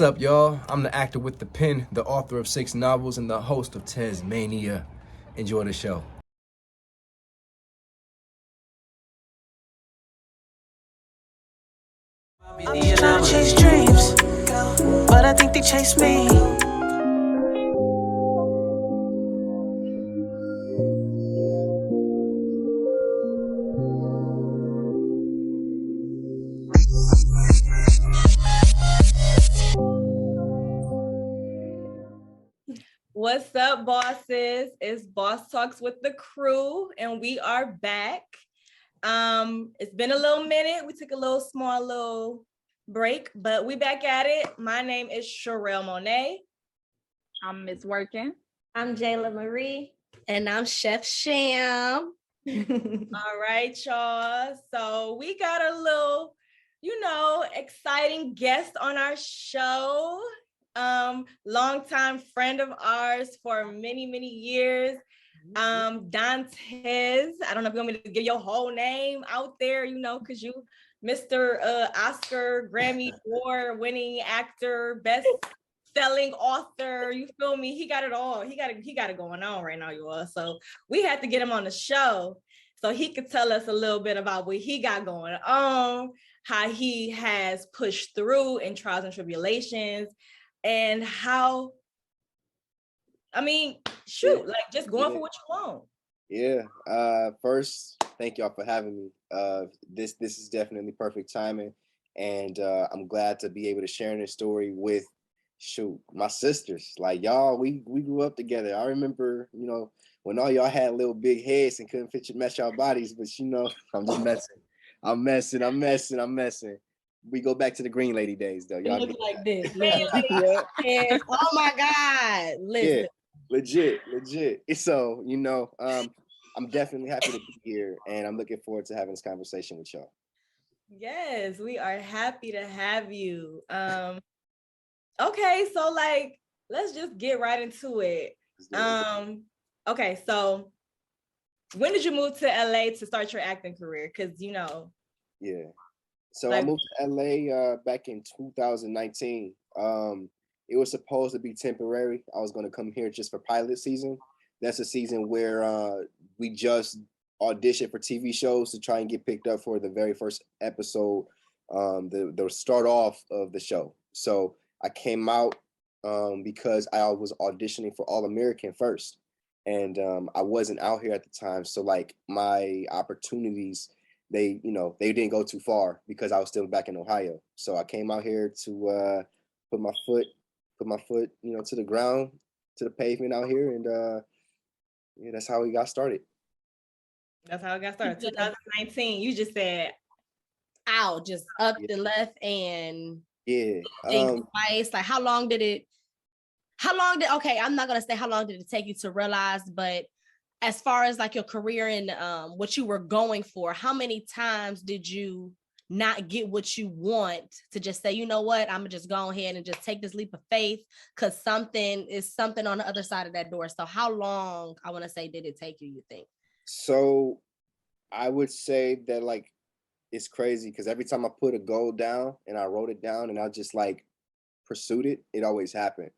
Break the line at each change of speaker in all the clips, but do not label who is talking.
What's up, y'all? I'm the actor with the pen, the author of 6 novels, and the host of Tasmania. Enjoy the show.
I'm just trying to chase dreams, but I think they chase me.
What's up, bosses? It's Boss Talks with the crew, and we are back. It's been a little minute. We took a small break, but we back at it. My name is Sherelle Monet.
I'm Miss Working.
I'm Jayla Marie.
And I'm Chef Sham.
All right, y'all. So we got a little, exciting guest on our show. Longtime friend of ours for many, many years. Dantes. I don't know if you want me to give your whole name out there, because you Mr. Oscar, Grammy award-winning actor, best-selling author. You feel me? He got it all. He got it going on right now, you all. So we had to get him on the show so he could tell us a little bit about what he got going on, how he has pushed through in trials and tribulations, and how, just going for what you want.
Yeah. First, thank y'all for having me. This is definitely perfect timing, and I'm glad to be able to share this story with my sisters. Like y'all, we grew up together. I remember, when all y'all had little big heads and couldn't match y'all bodies, but I'm just messing. I'm messing. We go back to the Green Lady days, though. Y'all
look like this. Yes. Oh my God! Listen.
Yeah, legit. So I'm definitely happy to be here, and I'm looking forward to having this conversation with y'all.
Yes, we are happy to have you. Okay, so let's just get right into it. Okay, so when did you move to LA to start your acting career? Because
Yeah. So I moved to LA back in 2019. It was supposed to be temporary. I was going to come here just for pilot season. That's a season where we just auditioned for TV shows to try and get picked up for the very first episode, the start off of the show. So I came out because I was auditioning for All American first, and I wasn't out here at the time. So my opportunities, they didn't go too far because I was still back in Ohio. So I came out here to put my foot to the ground, to the pavement out here, and that's how we got started.
That's how it got started. 2019. You just said,
"Ow!" Just up the left and
yeah.
Twice. Like, how long did? Okay, I'm not gonna say how long did it take you to realize, but as far as your career and what you were going for, how many times did you not get what you want to just say, you know what, I'm gonna just go ahead and just take this leap of faith because something on the other side of that door? So how long, I want to say, did it take you think?
So I would say that it's crazy because every time I put a goal down and I wrote it down and I just pursued it, it always happened.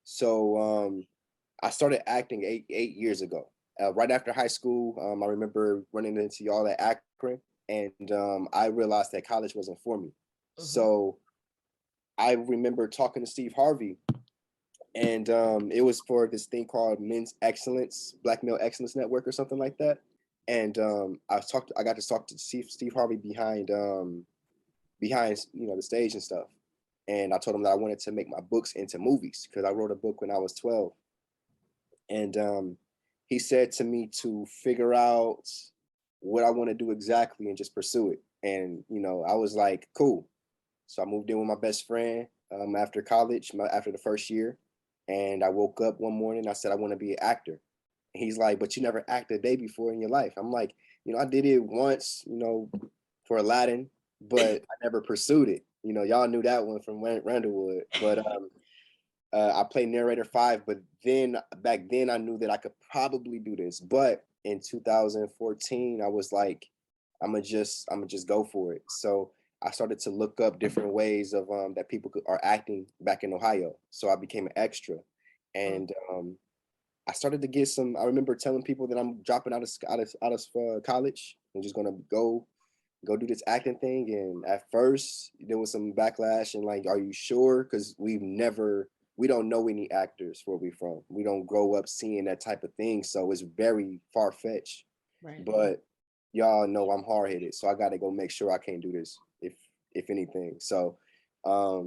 So I started acting eight years ago. Right after high school, I remember running into y'all at Akron, and I realized that college wasn't for me. Mm-hmm. So I remember talking to Steve Harvey, and it was for this thing called Men's Excellence, Black Male Excellence Network or something like that. And I got to talk to Steve Harvey behind the stage and stuff. And I told him that I wanted to make my books into movies because I wrote a book when I was 12. And he said to me to figure out what I want to do exactly and just pursue it. And, I was like, cool. So I moved in with my best friend after college, after the first year. And I woke up one morning, I said, I want to be an actor. And he's like, but you never acted a day before in your life. I'm like, I did it once, for Aladdin, but I never pursued it. Y'all knew that one from Randallwood. But I played narrator 5, but back then I knew that I could probably do this. But in 2014, I was like, I'm gonna just go for it. So I started to look up different ways of that people are acting back in Ohio. So I became an extra, and I started to get some. I remember telling people that I'm dropping out of college and just gonna go do this acting thing. And at first there was some backlash and like, are you sure? Because we don't know any actors where we from. We don't grow up seeing that type of thing, so it's very far fetched.
Right.
But y'all know I'm hard headed, so I got to go make sure I can't do this if anything. So I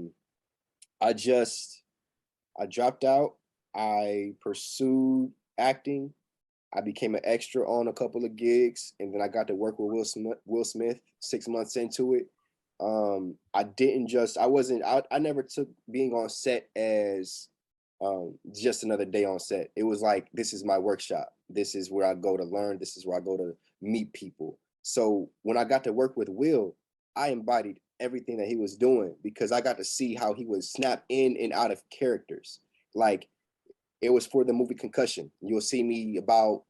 dropped out. I pursued acting. I became an extra on a couple of gigs, and then I got to work with Will Smith 6 months into it. I never took being on set as just another day on set. It was like, this is my workshop. This is where I go to learn. This is where I go to meet people. So when I got to work with Will, I embodied everything that he was doing because I got to see how he would snap in and out of characters. Like, it was for the movie Concussion. You'll see me about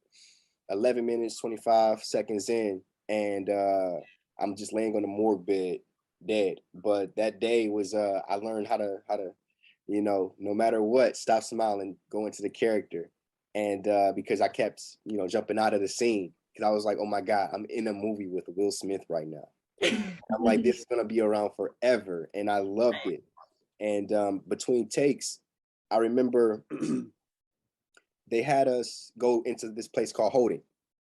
11 minutes, 25 seconds in, and I'm just laying on the morgue bed, dead. But that day was, I learned how to, no matter what, stop smiling, go into the character. And because I kept, jumping out of the scene, because I was like, oh my God, I'm in a movie with Will Smith right now. I'm like, this is gonna be around forever. And I loved it. And between takes, I remember they had us go into this place called holding,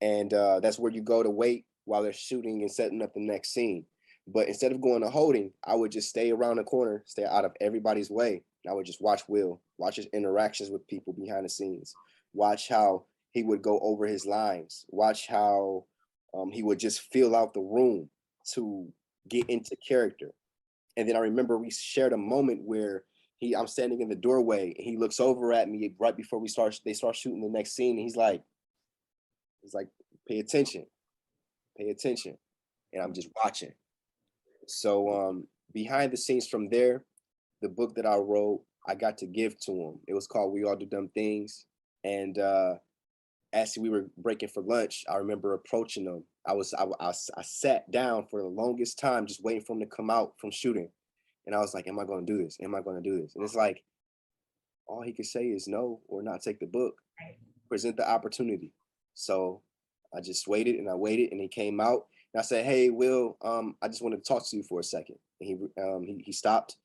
and that's where you go to wait while they're shooting and setting up the next scene. But instead of going to holding, I would just stay around the corner, stay out of everybody's way. And I would just watch Will, watch his interactions with people behind the scenes, watch how he would go over his lines, watch how he would just fill out the room to get into character. And then I remember we shared a moment where I'm standing in the doorway and he looks over at me right before they start shooting the next scene. And he's like, pay attention. And I'm just watching. So behind the scenes from there, the book that I wrote, I got to give to him. It was called We All Do Dumb Things. And as we were breaking for lunch, I remember approaching him. I sat down for the longest time, just waiting for him to come out from shooting. And I was like, am I going to do this? Am I going to do this? And it's like, all he could say is no or not take the book, present the opportunity. So I just waited and I waited, and he came out. And I said, hey, Will, I just wanted to talk to you for a second. And he stopped.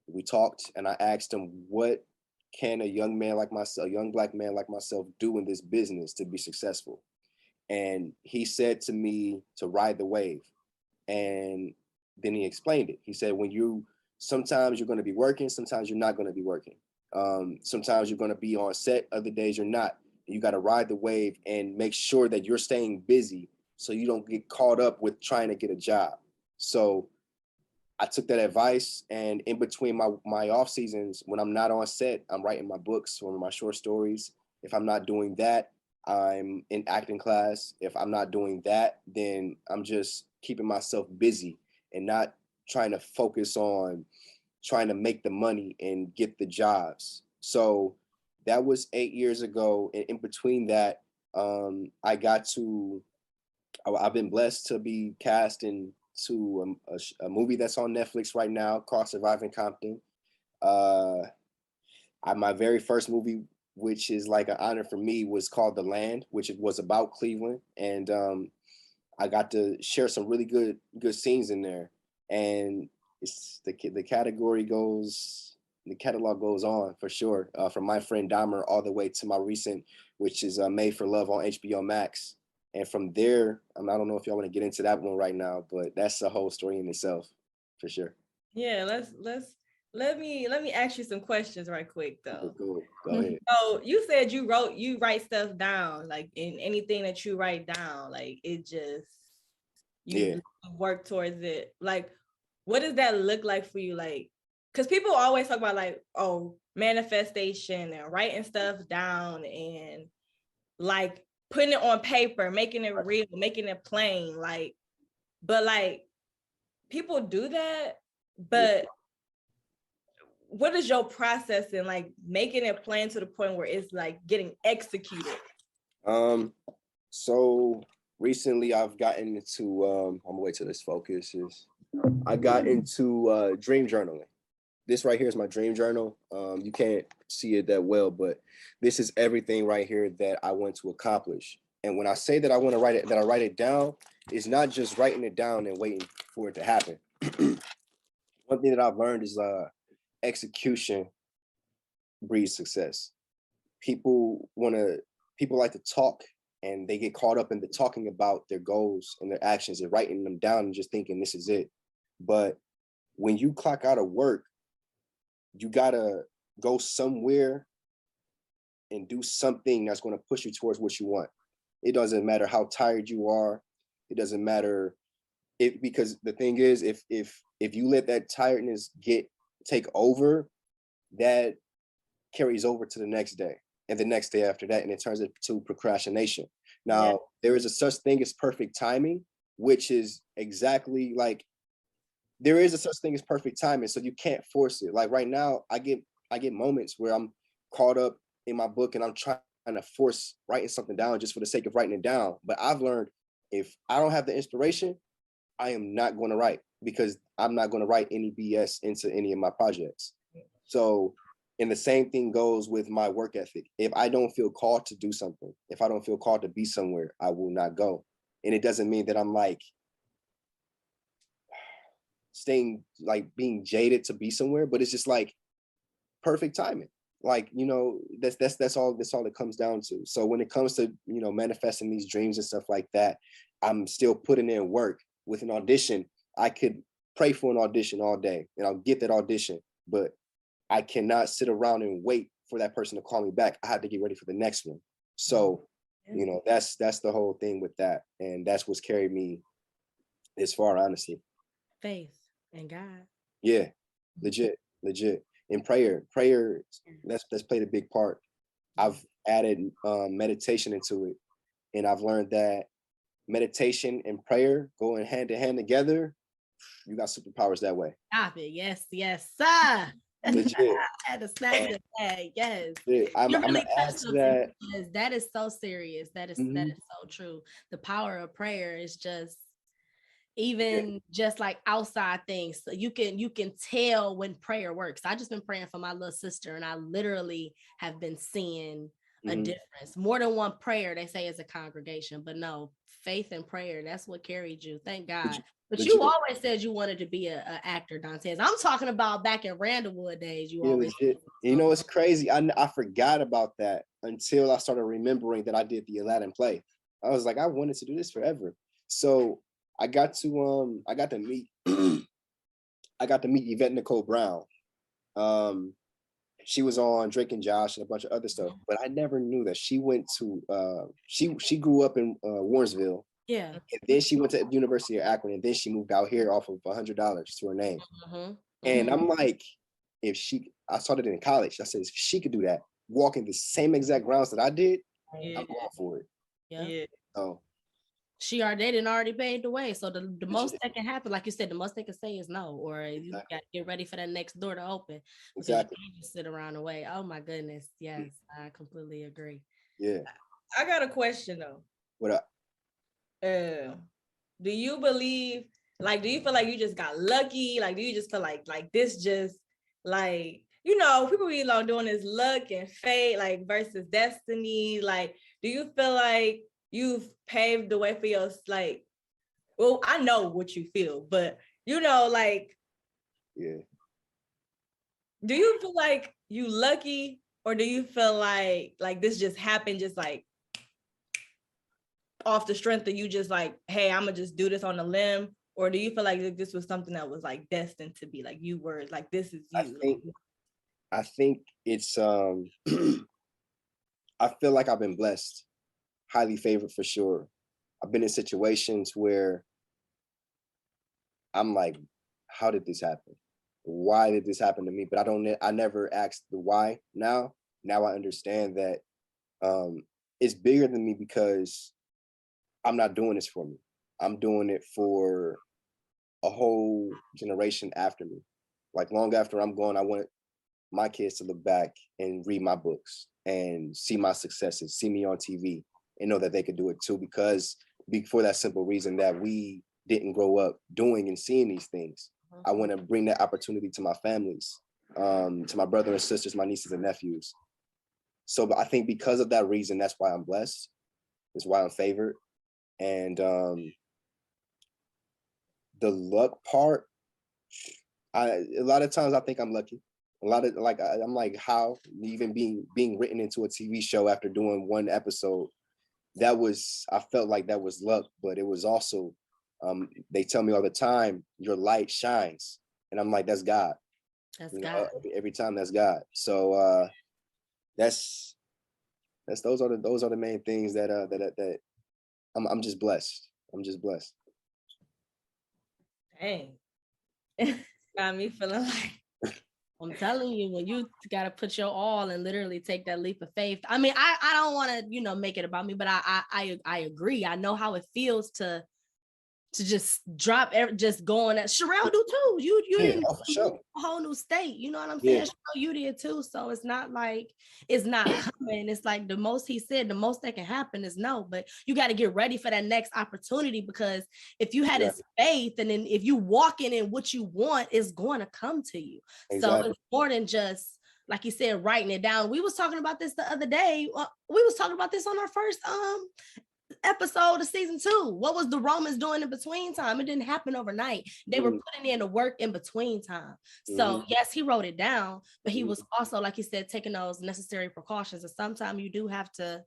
We talked, and I asked him, what can a young black man like myself do in this business to be successful? And he said to me to ride the wave. And then he explained it. He said, sometimes you're going to be working, sometimes you're not going to be working. Sometimes you're going to be on set, other days you're not. You got to ride the wave and make sure that you're staying busy so you don't get caught up with trying to get a job. So I took that advice, and in between my off seasons, when I'm not on set, I'm writing my books or my short stories. If I'm not doing that, I'm in acting class. If I'm not doing that, then I'm just keeping myself busy and not trying to focus on trying to make the money and get the jobs. So that was 8 years ago. And in between that, I've been blessed to be cast into a movie that's on Netflix right now called Surviving Compton. My very first movie, which is like an honor for me, was called The Land, which was about Cleveland. And I got to share some really good scenes in there. And it's the catalog goes on for sure, from My Friend Dahmer all the way to my recent, which is Made for Love on HBO Max. And from there, I don't know if y'all want to get into that one right now, but that's a whole story in itself, for sure.
Yeah, let me ask you some questions right quick though.
Go ahead.
So you said you write stuff down, like in anything that you write down, like it just you work towards it. Like, what does that look like for you? Like, because people always talk about like, oh, manifestation and writing stuff down and like putting it on paper, making it real, making it plain, like, but like people do that, but what is your process in like making it plain to the point where it's like getting executed?
So recently I've gotten into I'm gonna wait till this focuses. I got into dream journaling. This right here is my dream journal. You can't see it that well, but this is everything right here that I want to accomplish. And when I say that I want to write it, that I write it down, it's not just writing it down and waiting for it to happen. One thing that I've learned is execution breeds success. People like to talk and they get caught up in the talking about their goals and their actions and writing them down and just thinking this is it. But when you clock out of work, you gotta go somewhere and do something that's going to push you towards what you want. It doesn't matter how tired you are. It doesn't matter because the thing is, if you let that tiredness take over, that carries over to the next day and the next day after that, and it turns into procrastination. Now, there is a such thing as perfect timing, which is exactly like there is a such thing as perfect timing, so you can't force it. Like right now, I get moments where I'm caught up in my book and I'm trying to force writing something down just for the sake of writing it down. But I've learned if I don't have the inspiration, I am not going to write, because I'm not going to write any BS into any of my projects. So, and the same thing goes with my work ethic. If I don't feel called to do something, if I don't feel called to be somewhere, I will not go. And it doesn't mean that I'm like being jaded to be somewhere, but it's just like perfect timing. Like, you know, that's all it comes down to. So when it comes to, you know, manifesting these dreams and stuff like that, I'm still putting in work. With an audition, I could pray for an audition all day and I'll get that audition, but I cannot sit around and wait for that person to call me back. I have to get ready for the next one. So, you know, that's the whole thing with that. And that's what's carried me this far, honestly.
Faith in God.
Yeah, legit. And prayer, that's played a big part. I've added meditation into it, and I've learned that meditation and prayer going hand in hand together. You got superpowers that way.
Stop it. Yes, sir.
Legit.
I had to snap the bag. Yes.
Yeah, I'm
You really
gonna add
touched
to
on
that.
because that is so serious. That is so true. The power of prayer is just even just like outside things. So you can tell when prayer works. I just been praying for my little sister, and I literally have been seeing a difference. More than one prayer, they say, as a congregation, but no, faith and prayer, that's what carried you. Thank God. But you always said you wanted to be an actor, Dantes. I'm talking about back in Randallwood days. You always
legit. You know, it's crazy. I forgot about that until I started remembering that I did the Aladdin play. I was like, I wanted to do this forever. So I got to meet Yvette Nicole Brown. She was on Drake and Josh and a bunch of other stuff, but I never knew that she went to she grew up in Warrensville.
Yeah.
And then she went to the University of Akron, and then she moved out here off of $100 to her name. And I'm like, I started in college. I said, if she could do that, walking the same exact grounds that I did, I'm going for it.
Yeah.
So
they didn't already paved the way. So the most that can happen, like you said, the most they can say is no, or you got to get ready for that next door to open.
Exactly.
You just sit around the way. Oh my goodness. Yes, I completely agree.
Yeah.
I got a question though.
What up?
Do you believe, like, do you feel like you just got lucky? Like, do you just feel like this just like, you know, people be like doing this luck and fate, like versus destiny. Like, do you feel like you've paved the way for your, like, well, I know what you feel, but you know, like,
yeah.
Do you feel like you lucky, or do you feel like this just happened just like off the strength of you just like, hey, I'm gonna just do this on a limb? Or do you feel like this was something that was like destined to be, like you were like, this is you?
I think it's I feel like I've been blessed, highly favored for sure. I've been in situations where I'm like, how did this happen? Why did this happen to me? But I never asked the why. Now I understand that it's bigger than me, because I'm not doing this for me. I'm doing it for a whole generation after me. Like, long after I'm gone, I want my kids to look back and read my books and see my successes, see me on TV, and know that they could do it too, because for that simple reason that we didn't grow up doing and seeing these things. I want to bring that opportunity to my families, to my brother and sisters, my nieces and nephews. So but I think because of that reason, that's why I'm blessed. That's why I'm favored. And the luck part, a lot of times I think I'm lucky. A lot of I'm like, how even being written into a TV show after doing one episode, I felt like that was luck, but it was also, they tell me all the time, your light shines. And I'm like, that's God.
That's
You
God.
know, every time that's God. So those are the main things that I'm just blessed. I'm just blessed.
Dang. Got me feeling like
I'm telling you, when you got to put your all and literally take that leap of faith. I mean, I don't want to, make it about me, but I agree. I know how it feels to just just going at Sherelle do too. You
Yeah,
in
for sure.
a whole new state. You know what I'm
Yeah.
saying? Sherelle, you did too. So it's not like it's not coming. It's like the most he said, the most that can happen is no. But you got to get ready for that next opportunity, because if you had his faith, and then if you walking in what you want, it's going to come to you.
Exactly.
So it's more than just, like you said, writing it down. We was talking about this the other day. We was talking about this on our first episode of season 2. What was the Romans doing in between time? It didn't happen overnight. They were putting in the work in between time. So yes, he wrote it down, but he was also, like you said, taking those necessary precautions. And sometimes you do have to,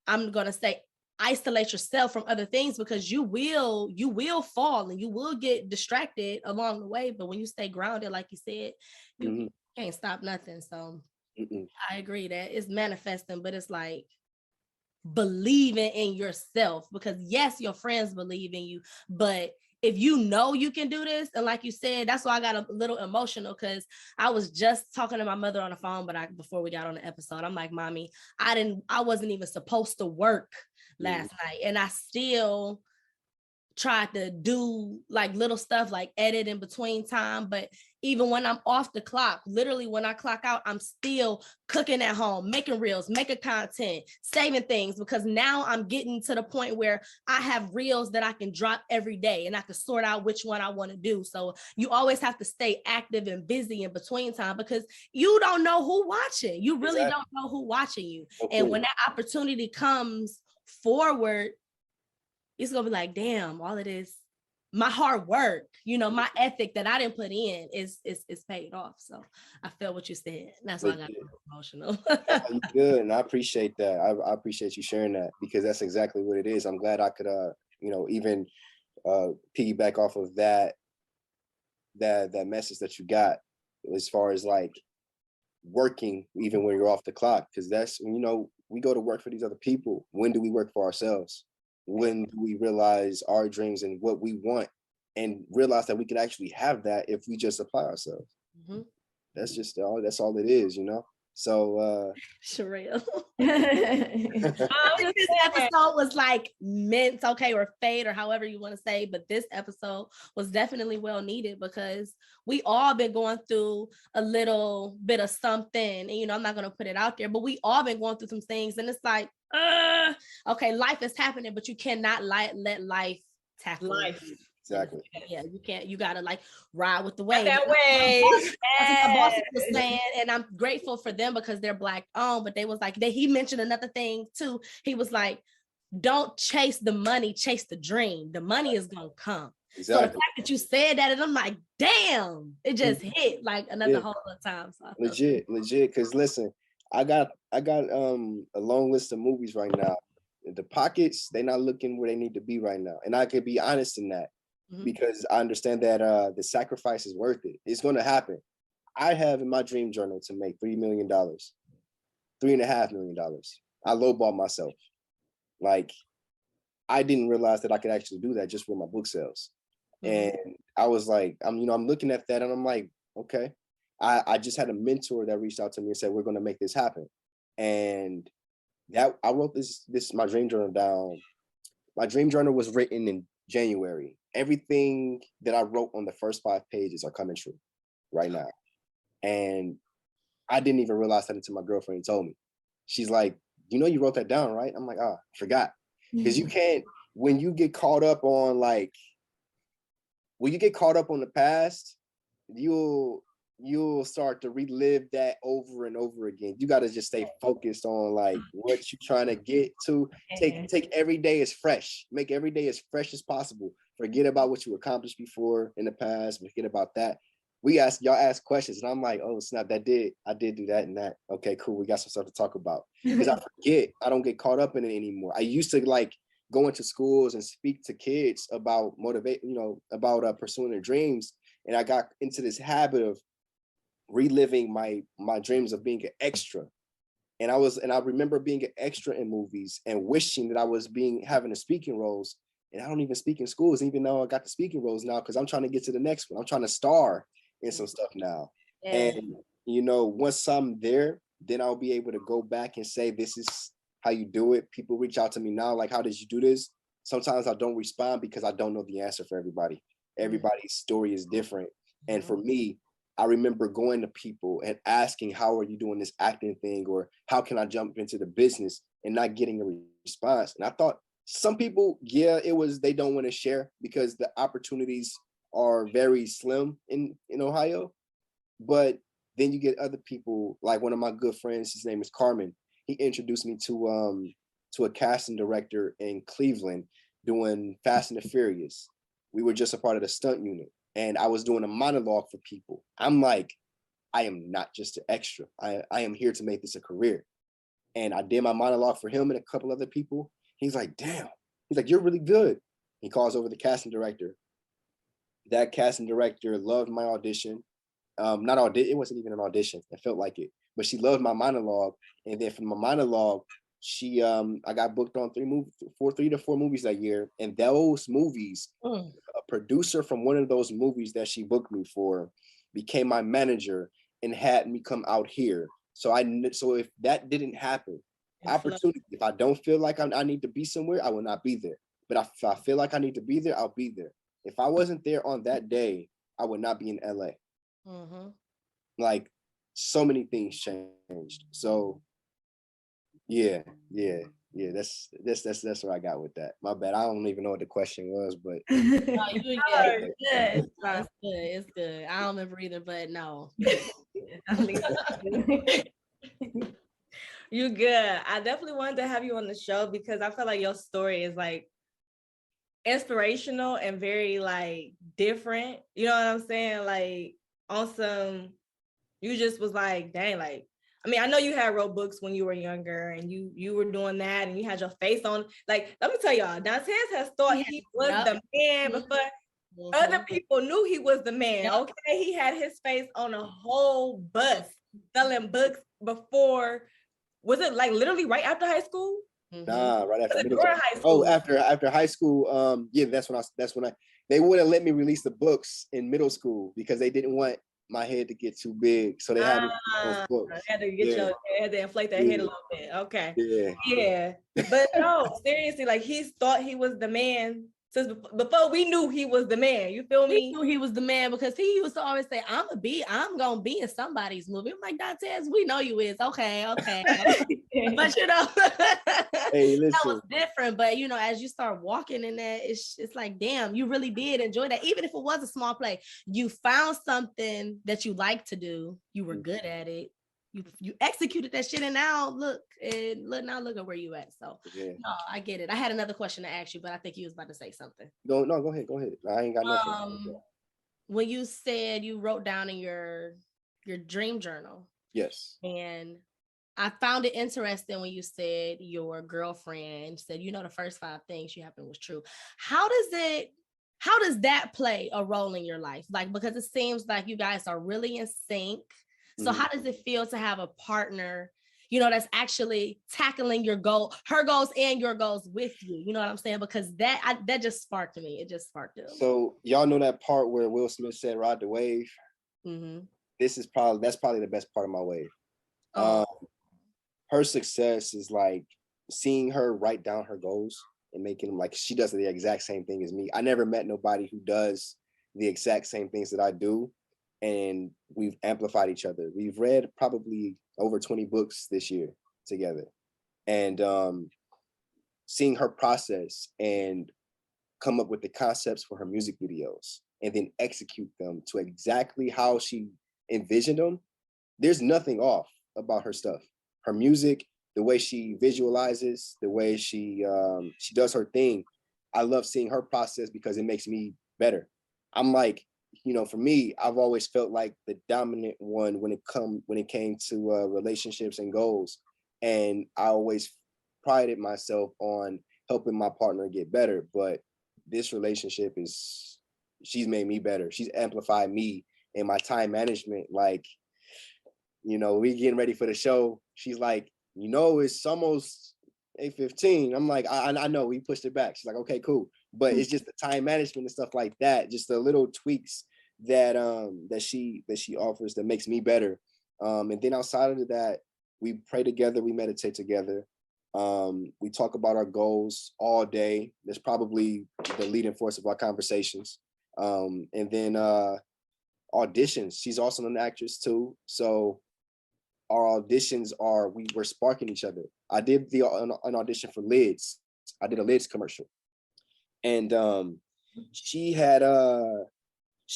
I'm gonna say, isolate yourself from other things, because you will fall and you will get distracted along the way. But when you stay grounded, like you said, you can't stop nothing. So I agree that it's manifesting, but it's like believing in yourself, because yes, your friends believe in you, but if you know you can do this, and like you said, that's why I got a little emotional, because I was just talking to my mother on the phone, but before we got on the episode, I'm like, Mommy, I wasn't even supposed to work last night, and I still tried to do like little stuff like edit in between time. But even when I'm off the clock, literally when I clock out, I'm still cooking at home, making reels, making content, saving things, because now I'm getting to the point where I have reels that I can drop every day and I can sort out which one I want to do. So you always have to stay active and busy in between time, because you don't know who watching. You really don't know who watching you. Okay. And when that opportunity comes forward, it's gonna be like, damn, all of this, my hard work, my ethic that I didn't put in is paid off. So I felt what you said. That's why I got emotional.
You good, and I appreciate that. I appreciate you sharing that, because that's exactly what it is. I'm glad I could, even piggyback off of that message that you got, as far as like working even when you're off the clock, because that's, we go to work for these other people. When do we work for ourselves? When do we realize our dreams and what we want, and realize that we can actually have that if we just apply ourselves? That's just that's all it is, So
Sherelle. This episode was like meant, or fate, or however you want to say, but this episode was definitely well needed, because we all been going through a little bit of something, and I'm not going to put it out there, but we all been going through some things, and it's like, okay, life is happening, but you cannot let life tackle life.
Exactly.
Yeah, you can't. You gotta like ride with the wave.
That way.
My boss was saying, and I'm grateful for them because they're Black owned. But they was like, he mentioned another thing too. He was like, "Don't chase the money, chase the dream. The money is gonna come." Exactly. So the fact that you said that, and I'm like, damn, it just hit like another whole other time. So
legit. Because listen, I got a long list of movies right now. The pockets, they're not looking where they need to be right now, and I could be honest in that. Because I understand that the sacrifice is worth it. It's going to happen. I have in my dream journal to make $3 million, $3.5 million. I lowball myself. Like, I didn't realize that I could actually do that just with my book sales. And I was like, I'm looking at that, and I'm like, okay. I just had a mentor that reached out to me and said, we're going to make this happen. And that I wrote my dream journal down. My dream journal was written in January. Everything that I wrote on the first 5 pages are coming true right now. And I didn't even realize that until my girlfriend told me. She's like, you wrote that down, right? I'm like, I forgot. Because you can't, when you get caught up on like when you get caught up on the past, you'll start to relive that over and over again. You got to just stay focused on like what you're trying to get to. Take every day as fresh. Make every day as fresh as possible. Forget about what you accomplished before in the past. Forget about that. Y'all ask questions, and I'm like, oh snap, I did do that and that. Okay, cool. We got some stuff to talk about. Because I forget, I don't get caught up in it anymore. I used to like go into schools and speak to kids about about pursuing their dreams. And I got into this habit of reliving my dreams of being an extra. And I remember being an extra in movies and wishing that I was having a speaking roles. And I don't even speak in schools, even though I got the speaking roles now, because I'm trying to get to the next one. I'm trying to star in some stuff now. Yeah. And once I'm there, then I'll be able to go back and say, this is how you do it. People reach out to me now, like, how did you do this? Sometimes I don't respond because I don't know the answer for everybody. Everybody's story is different. And for me, I remember going to people and asking, how are you doing this acting thing? Or how can I jump into the business, and not getting a response? And I thought some people, they don't want to share because the opportunities are very slim in Ohio. But then you get other people, like one of my good friends, his name is Carmen. He introduced me to a casting director in Cleveland doing Fast and the Furious. We were just a part of the stunt unit, and I was doing a monologue for people. I'm like, I am not just an extra. I am here to make this a career. And I did my monologue for him and a couple other people. He's like, damn. He's like, you're really good. He calls over the casting director. That casting director loved my audition. It wasn't even an audition. It felt like it. But she loved my monologue. And then from my monologue, I got booked on 3 to 4 movies that year. And those movies, a producer from one of those movies that she booked me for became my manager and had me come out here. So if that didn't happen, opportunity, if I don't feel like I need to be somewhere, I will not be there. But if I feel like I need to be there, I'll be there. If I wasn't there on that day, I would not be in LA. Like, so many things changed. So yeah. That's where I got with that. My bad. I don't even know what the question was, but
no, you good. It's good. I don't remember either, but no.
You good. I definitely wanted to have you on the show because I feel like your story is like inspirational and very like different. You know what I'm saying? Like awesome. You just was like, dang, like, I mean, I know you had wrote books when you were younger and you were doing that and you had your face on. Like, let me tell y'all, Dantes has thought he was the man before other people knew he was the man. Okay, he had his face on a whole bus selling books before. Was it like literally right after high school?
Nah, right after middle school. High school. Oh, after high school. Yeah, that's when they wouldn't let me release the books in middle school because they didn't want my head to get too big, so they had me those books.
I had to had to inflate that head a little bit. Okay. Yeah. But no, seriously, like he thought he was the man since before we knew he was the man. You feel me?
We knew he was the man because he used to always say, I'm gonna be in somebody's movie. I'm like, Dantes, we know you is. Okay. But
hey, listen.
That was different. But as you start walking in that, it's like, damn, you really did enjoy that. Even if it was a small play, you found something that you like to do. You were good at it. You executed that shit, and now look at where you at. So no, I get it. I had another question to ask you, but I think you was about to say something.
Go ahead. I ain't got nothing.
When you said you wrote down in your dream journal. Yes. And I found it interesting when you said your girlfriend said, the first 5 things you happened was true. How does that play a role in your life? Like, because it seems like you guys are really in sync. So how does it feel to have a partner, that's actually tackling her goals and your goals with you? You know what I'm saying? Because that just sparked me. It just sparked it.
So y'all know that part where Will Smith said, "Ride the wave." Mm-hmm. That's probably the best part of my wave. Her success is like seeing her write down her goals and making them like she does the exact same thing as me. I never met nobody who does the exact same things that I do. And we've amplified each other. We've read probably over 20 books this year together. And seeing her process and come up with the concepts for her music videos and then execute them to exactly how she envisioned them, there's nothing off about her stuff. Her music, the way she visualizes, the way she does her thing. I love seeing her process because it makes me better. I'm like, for me, I've always felt like the dominant one when it came to relationships and goals. And I always prided myself on helping my partner get better. But this relationship she's made me better. She's amplified me and my time management. Like, we getting ready for the show. She's like, it's almost 8:15. I'm like, I know, we pushed it back. She's like, okay, cool. But it's just the time management and stuff like that, just the little tweaks that she offers that makes me better. And then outside of that, we pray together, we meditate together. We talk about our goals all day. That's probably the leading force of our conversations. And then auditions. She's also an actress too. So our auditions we're sparking each other. I did an audition for Lids. I did a Lids commercial. And she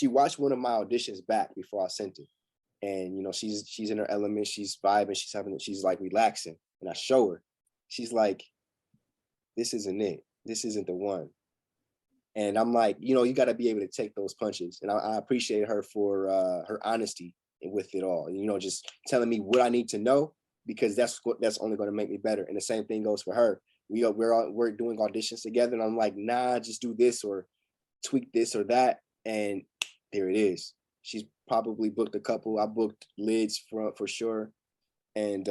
watched one of my auditions back before I sent it. And she's in her element, she's vibing, she's like relaxing. And I show her. She's like, this isn't it. This isn't the one. And I'm like, you got to be able to take those punches. And I appreciate her for her honesty with it all. Just telling me what I need to know, because that's only going to make me better. And the same thing goes for her. We're doing auditions together, and I'm like, nah, just do this or tweak this or that. And there it is. She's probably booked a couple. I booked Lids for sure. And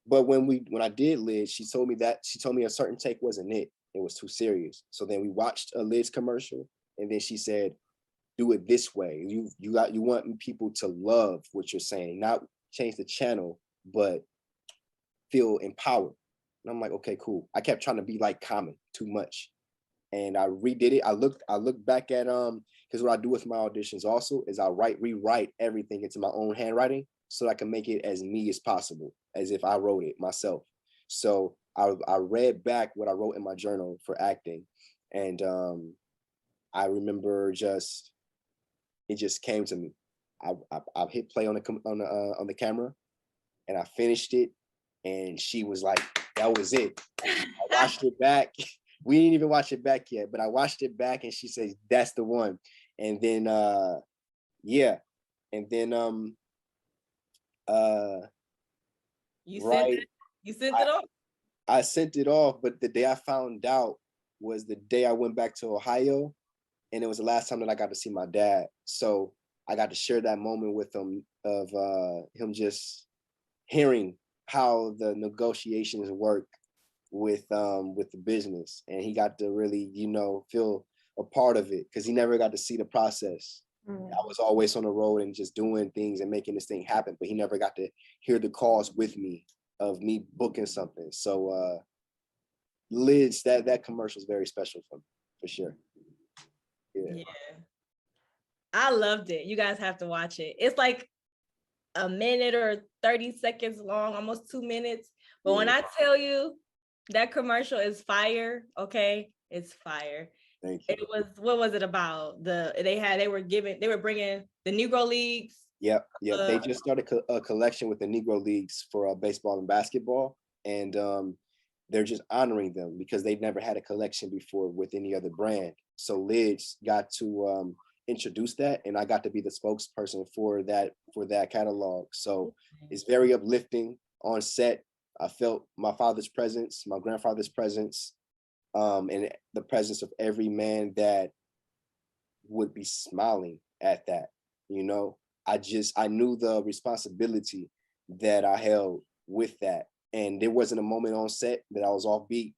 but when I did Lids, she told me a certain take wasn't it. It was too serious. So then we watched a Lids commercial, and then she said, do it this way. You want people to love what you're saying, not change the channel, but feel empowered. And I'm like, okay, cool. I kept trying to be like Common too much. And I redid it. I looked back at because what I do with my auditions also is I rewrite everything into my own handwriting so I can make it as me as possible, as if I wrote it myself. So I read back what I wrote in my journal for acting, and I remember it just came to me. I hit play on the camera, and I finished it, and she was like, "That was it." I watched it back. We didn't even watch it back yet, but I watched it back, and she says, "That's the one." And then yeah, and then
You
right,
sent it off?
I sent it off, but the day I found out was the day I went back to Ohio, and it was the last time that I got to see my dad. So I got to share that moment with him of him just hearing how the negotiations work with the business, and he got to really feel a part of it because he never got to see the process. I was always on the road and just doing things and making this thing happen, but he never got to hear the cause with me of me booking something. So Lids, that commercial is very special for me, for sure. Yeah.
I loved it. You guys have to watch it. It's like a minute or 30 seconds long, almost 2 minutes. But when I tell you that commercial is fire, okay, it's fire.
Thank you.
It was, what was it about? They were bringing the Negro Leagues.
Yep. They just started a collection with the Negro Leagues for baseball and basketball, and they're just honoring them because they've never had a collection before with any other brand. So Lids got to introduce that, and I got to be the spokesperson for that catalog. So it's very uplifting on set. I felt my father's presence, my grandfather's presence, and the presence of every man that would be smiling at that. I knew the responsibility that I held with that. And there wasn't a moment on set that I was offbeat.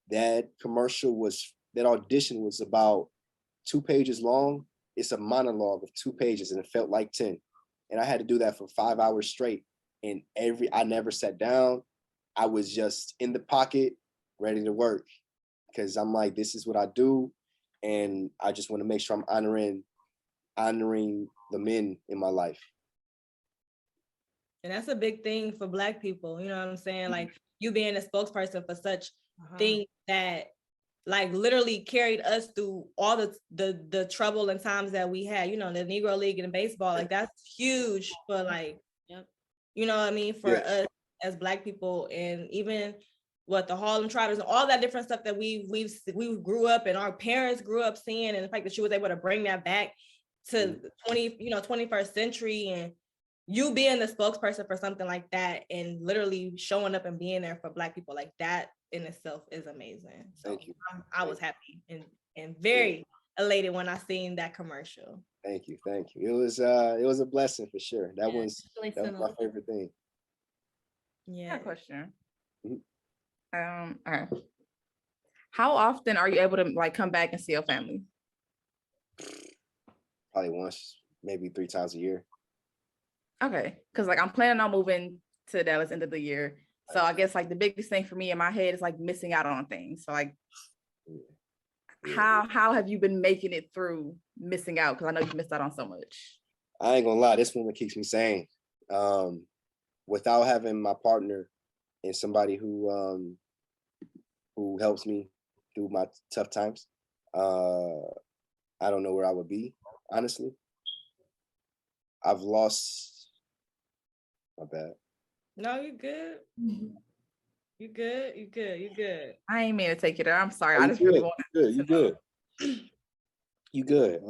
That audition was about 2 pages long. It's a monologue of 2 pages, and it felt like 10. And I had to do that for 5 hours straight. And I never sat down. I was just in the pocket, ready to work. Because I'm like, this is what I do. And I just want to make sure I'm honoring the men in my life.
And that's a big thing for Black people. You know what I'm saying? Like you being a spokesperson for such things that like literally carried us through all the trouble and times that we had, you know, the Negro League and baseball, like that's huge for like,
Yep.
you know what I mean, for us as Black people, and even what the Harlem Tribes and all that different stuff that we grew up and our parents grew up seeing, and the fact that she was able to bring that back to 21st century, and you being the spokesperson for something like that and literally showing up and being there for Black people, like that in itself is amazing. So
Thank you.
I was happy and very elated when I seen that commercial.
Thank you. It was a blessing for sure. That was my favorite thing.
I
Yeah.
got a question.
Mhm.
All right. How often are you able to like come back and see your family?
Probably once, maybe 3 times a year.
Okay, because like I'm planning on moving to Dallas end of the year. So I guess like the biggest thing for me in my head is like missing out on things. So like
Yeah.
how have you been making it through missing out? Because I know you missed out on so much.
I ain't gonna lie, this one keeps me sane. Without having my partner and somebody who helps me through my tough times, I don't know where I would be, honestly. I've lost my bad.
No, you good. You good. You good. You good.
I ain't mean to take you there. I'm sorry.
Oh,
I
you
just really
good.
want
You good. You good.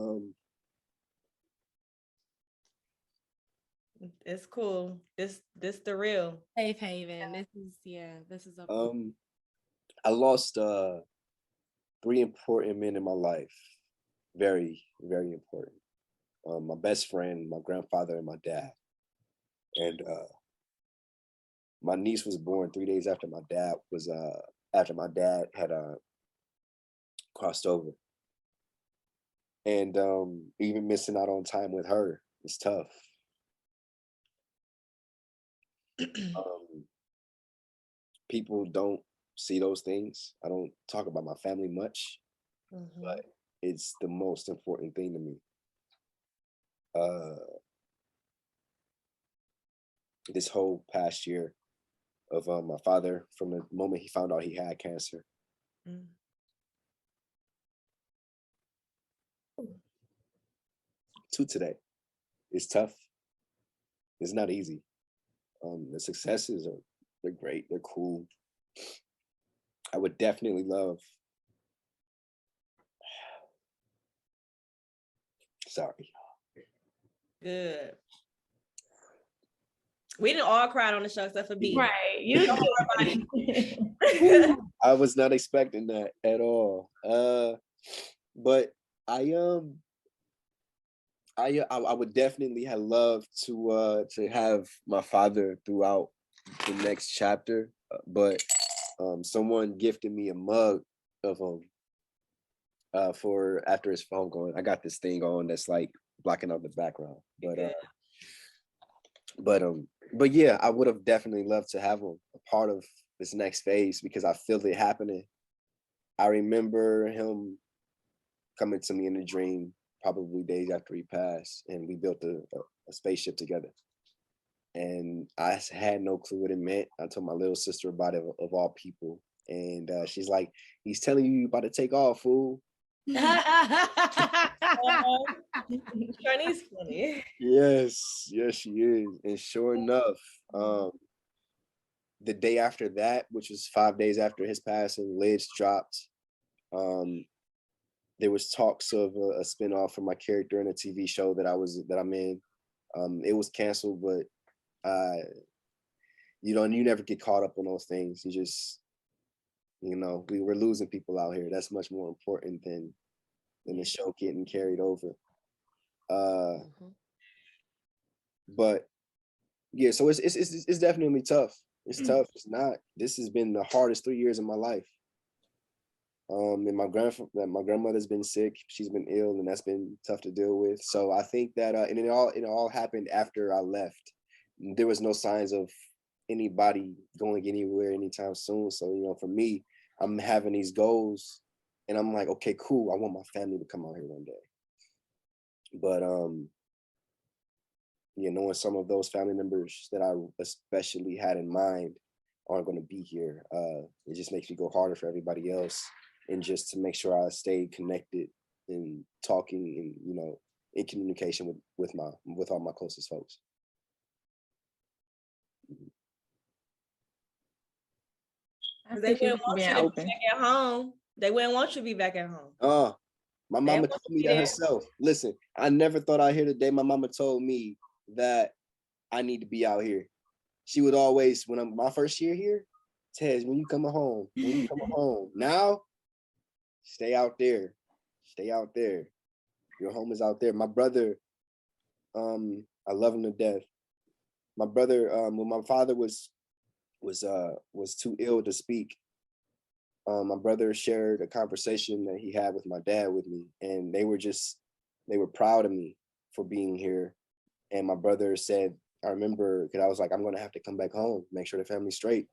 It's cool. This the real.
Safe haven. This is okay.
I lost 3 important men in my life. Very, very important. My best friend, my grandfather, and my dad. And my niece was born 3 days after my dad had crossed over. And even missing out on time with her is tough. People don't see those things. I don't talk about my family much, but it's the most important thing to me. This whole past year of my father, from the moment he found out he had cancer, to today, it's tough. It's not easy. The successes they're great, they're cool. I would definitely love. Sorry.
Good. We didn't all cry on the show except for B.
Right. You
Don't worry about it.
I was not expecting that at all. But I would definitely have loved to have my father throughout the next chapter, but someone gifted me a mug of him for after his phone going. I got this thing on that's like blocking out the background, but yeah, I would have definitely loved to have him a part of this next phase because I feel it happening. I remember him coming to me in a dream probably days after he passed, and we built a spaceship together. And I had no clue what it meant. I told my little sister about it, of all people, and she's like, "He's telling you about to take off, fool."
Shanice's funny.
Yes, she is. And sure enough, the day after that, which was 5 days after his passing, lids dropped. There was talks of a spinoff for my character in a TV show that I'm in. It was canceled, but you never get caught up on those things. You just, we were losing people out here. That's much more important than the show getting carried over. But yeah, so it's definitely tough. It's tough. It's not. This has been the hardest 3 years of my life. And my grandmother's been sick. She's been ill, and that's been tough to deal with. So I think that, and it all happened after I left. There was no signs of anybody going anywhere anytime soon. So for me, I'm having these goals, and I'm like, okay, cool. I want my family to come out here one day. But knowing some of those family members that I especially had in mind aren't going to be here, it just makes me go harder for everybody else. and just to make sure I stay connected and talking and, you know, in communication with all my closest folks.
I
They
appreciate
wouldn't
you
want you
being
to be
open.
back at home. They wouldn't want you to be back at home.
My
They
mama
want
told
you
me that
there.
herself. Listen, I never thought I'd hear the day my mama told me that I need to be out here. She would always, when I'm my first year here, Tez, when you coming home, when you coming home. Now, stay out there. Stay out there. Your home is out there. My brother, I love him to death. My brother, when my father was too ill to speak, my brother shared a conversation that he had with my dad with me, and they were proud of me for being here. And my brother said, I remember, because I was like, I'm gonna have to come back home, make sure the family's straight.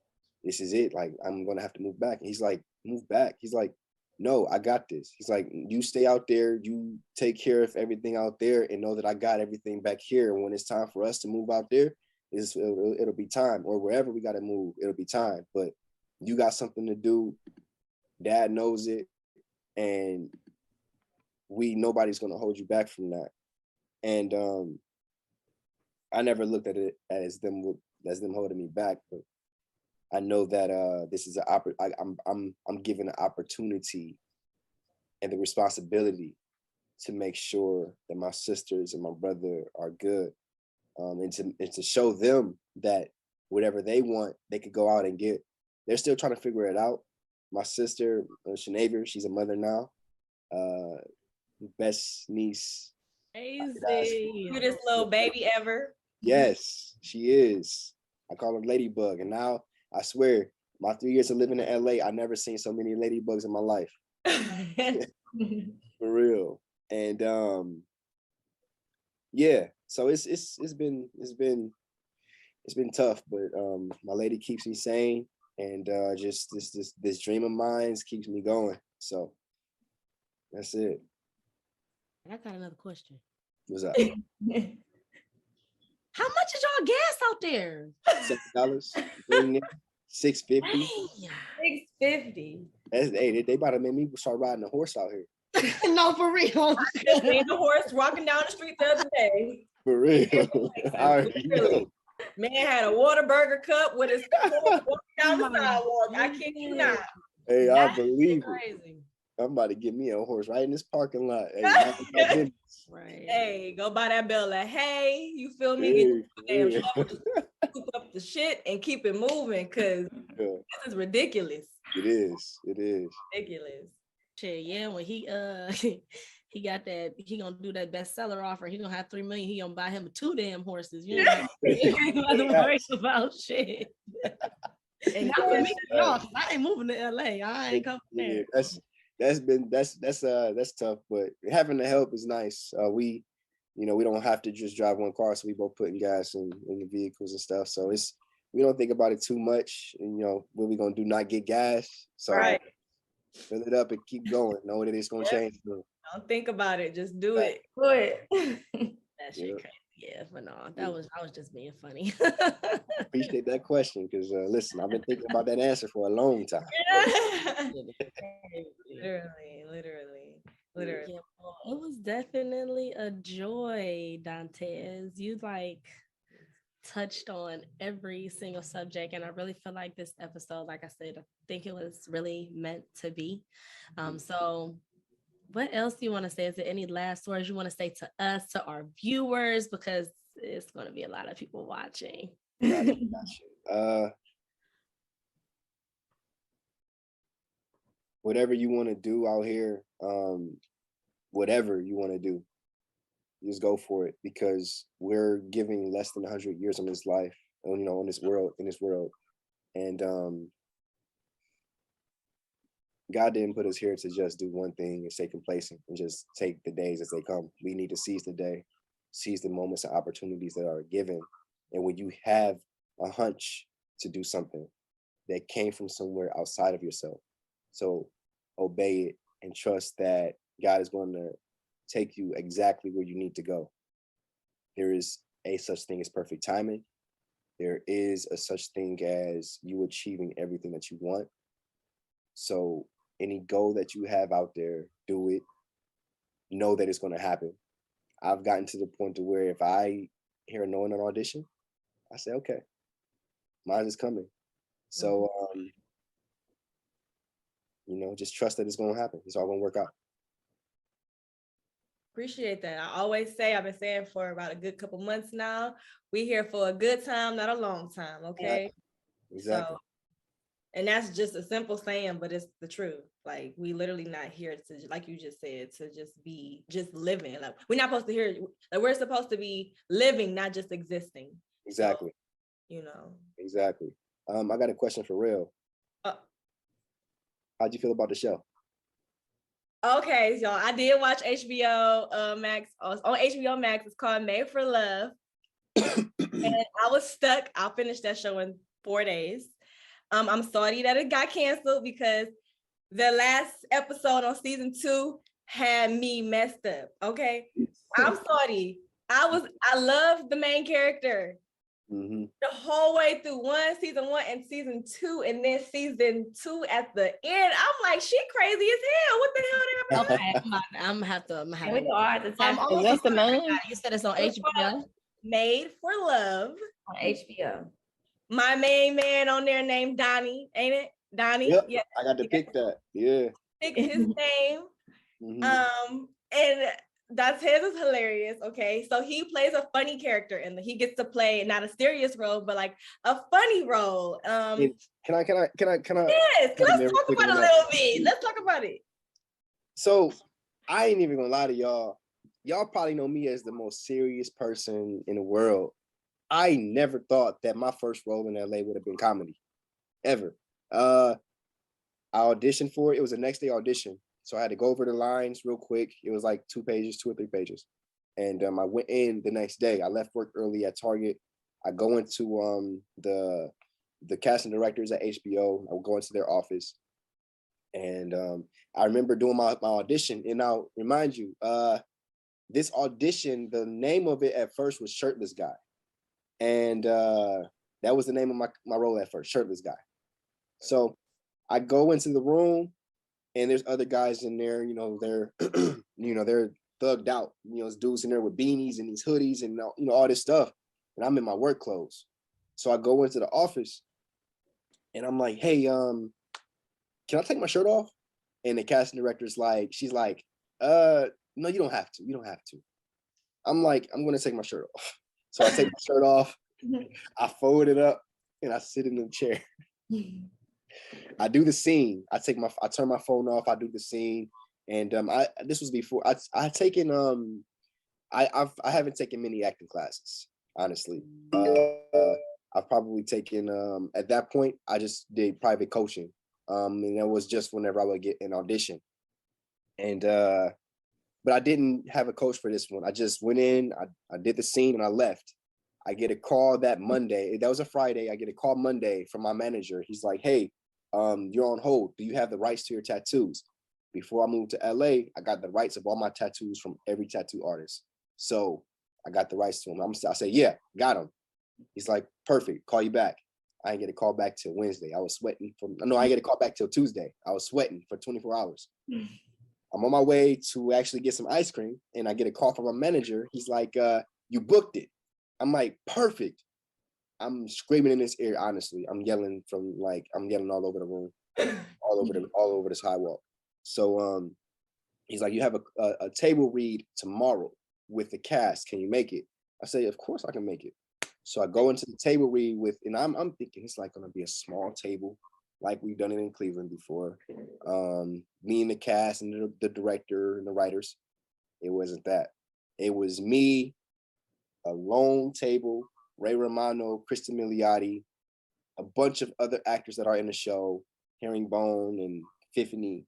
This is it. Like, I'm gonna have to move back. And he's like, move back. He's like, no, I got this. He's like, you stay out there, you take care of everything out there, and know that I got everything back here. And when it's time for us to move out there, it'll be time, or wherever we gotta move, it'll be time. But you got something to do. Dad knows it, and nobody's gonna hold you back from that. And I never looked at it as them holding me back, but I know that this is I'm given an opportunity and the responsibility to make sure that my sisters and my brother are good, and to show them that whatever they want, they could go out and get. They're still trying to figure it out. My sister, Shanavia, she's a mother now. Best niece.
Crazy.
Cutest little baby ever.
Yes, she is. I call her Ladybug. And now I swear, my 3 years of living in LA, I never seen so many ladybugs in my life. For real. And yeah, so it's been tough, but my lady keeps me sane, and just this dream of mine keeps me going. So that's it.
I got another question.
What's up?
How much is y'all gas out there?
$7, $6.50.
Dang.
$6.50.
Hey, they about to make me start riding a horse out here.
No, for real.
Just seen the horse walking down the street the other day.
For real. I already know.
Man had a Whataburger cup with his horse walking down the
Oh my
sidewalk. I kid you not.
Hey, I
That's
believe it.
crazy.
I'm about to get me a horse right in this parking lot. Hey, mind my business.
Right.
Hey, go buy that bill of hay. You feel me?
Hey,
Get your damn
yeah.
shovel, scoop up the shit and keep it moving, because
Yeah,
this is ridiculous.
it is. It is.
Ridiculous.
Shit, yeah, when he he got that, he gonna do that bestseller offer. He gonna have 3 million. He gonna buy him 2 damn horses. You know, you ain't got to worry about shit.
And
Not for me, y'all, 'cause I ain't moving to LA. I ain't coming
Yeah,
there.
that's tough, but having the help is nice. We don't have to just drive one car, so we both putting gas in the vehicles and stuff. So we don't think about it too much. And what we gonna do? Not get gas? So
right.
fill it up and keep going. Know that it's gonna change.
Don't think about it. Just do it.
Do it.
That shit
Yeah.
crazy. Yeah, but no, I was just being funny.
Appreciate that question, because listen, I've been thinking about that answer for a long time.
Literally.
Yeah, well, it was definitely a joy, Dantes. You touched on every single subject, and I really feel like this episode, like I said, I think it was really meant to be. So what else do you want to say? Is there any last words you want to say to us, to our viewers? Because it's going to be a lot of people watching.
Whatever you want to do out here, whatever you want to do, just go for it, because we're giving less than 100 years on this life, in this world. And God didn't put us here to just do one thing and stay complacent and just take the days as they come. We need to seize the day, seize the moments and opportunities that are given. And when you have a hunch to do something that came from somewhere outside of yourself, so obey it and trust that God is going to take you exactly where you need to go. There is a such thing as perfect timing. There is a such thing as you achieving everything that you want. So any goal that you have out there, do it. Know that it's going to happen. I've gotten to the point to where if I hear a no in an audition, I say, okay, mine is coming. So, just trust that it's going to happen. It's all going to work out.
Appreciate that. I always say, I've been saying for about a good couple months now, we here for a good time, not a long time. Okay.
Exactly.
So, and that's just a simple saying, but it's the truth. Like, we literally not here to, like you just said, to be living. Like, we're not supposed to hear, like, we're supposed to be living, not just existing.
Exactly.
So,
Exactly. I got a question for real. How'd you feel about the show?
Okay, y'all, I did watch HBO Max on HBO Max. It's called Made for Love. And I was stuck. I'll finish that show in 4 days. I'm sorry that it got canceled because the last episode on season 2 had me messed up. Okay, I'm sorry. I love the main character the whole way through season 1 and season 2, and then season 2 at the end. I'm like, she crazy as hell. What the hell?
Okay, I'm gonna have to.
We go hard to tap.
I'm
That's the main
You said it's on HBO.
Made for Love.
On HBO.
My main man on there named Donnie, ain't it? Donnie.
Yep.
Yeah.
I got to pick that. Yeah.
Pick his name.
Mhm.
And that's his is hilarious. Okay, so he plays a funny character, and he gets to play not a serious role, but like a funny role.
Can I?
Yes, let's talk about it a little bit. Let's talk about it.
So I ain't even gonna lie to y'all. Y'all probably know me as the most serious person in the world. I never thought that my first role in LA would have been comedy, ever. I auditioned for it. It was a next day audition. So I had to go over the lines real quick. It was like 2 or 3 pages. And I went in the next day. I left work early at Target. I go into the casting directors at HBO. I would go into their office. And I remember doing my audition. And I'll remind you, this audition, the name of it at first was Shirtless Guy. And that was the name of my role at first, Shirtless Guy. So I go into the room, and there's other guys in there, they're, they're thugged out. There's dudes in there with beanies and these hoodies and, all this stuff. And I'm in my work clothes. So I go into the office and I'm like, hey, can I take my shirt off? And the casting director's like, she's like, no, you don't have to. You don't have to. I'm like, I'm going to take my shirt off. So I take my shirt off, I fold it up, and I sit in the chair. I do the scene. I turn my phone off. I do the scene, and this was before I taken I haven't taken many acting classes, honestly. I've probably taken at that point I just did private coaching, and that was just whenever I would get an audition, and but I didn't have a coach for this one. I just went in, I did the scene, and I left. I get a call that Monday. That was a Friday. I get a call Monday from my manager. He's like, hey, you're on hold. Do you have the rights to your tattoos? Before I moved to LA, I got the rights of all my tattoos from every tattoo artist. So I got the rights to them. I say, yeah, got them. He's like, perfect. Call you back. I didn't get a call back till Wednesday. I was sweating I didn't get a call back till Tuesday. I was sweating for 24 hours. I'm on my way to actually get some ice cream, and I get a call from my manager. He's like, you booked it. I'm like, perfect. I'm screaming in his ear, honestly. I'm yelling all over the room, all over the sidewalk. So he's like, you have a table read tomorrow with the cast. Can you make it? I say, of course I can make it. So I go into the table read and I'm thinking it's like gonna be a small table, like we've done it in Cleveland before. Me and the cast and the director and the writers. It wasn't that. It was me, a lone table, Ray Romano, Kristen Milioti, a bunch of other actors that are in the show, Herringbone and Tiffany.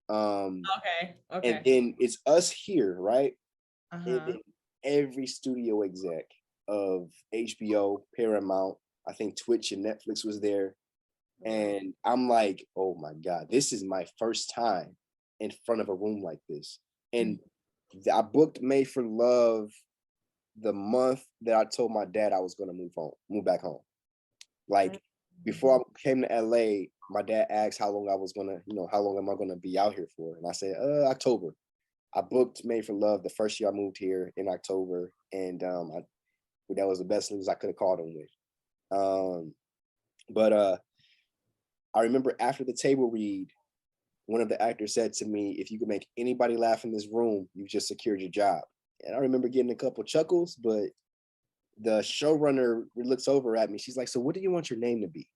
Okay.
And then it's us here, right?
Uh-huh.
And then every studio exec of HBO, Paramount, I think Twitch and Netflix was there. And I'm like, oh my God, this is my first time in front of a room like this. And I booked Made for Love the month that I told my dad I was going to move back home. Like before I came to LA, my dad asked how long I was gonna, how long am I gonna be out here for? And I said, October. I booked Made for Love the first year I moved here in October, and that was the best news I could have called him with. But I remember after the table read, one of the actors said to me, "If you can make anybody laugh in this room, you've just secured your job." And I remember getting a couple chuckles, but the showrunner looks over at me. She's like, "So what do you want your name to be?"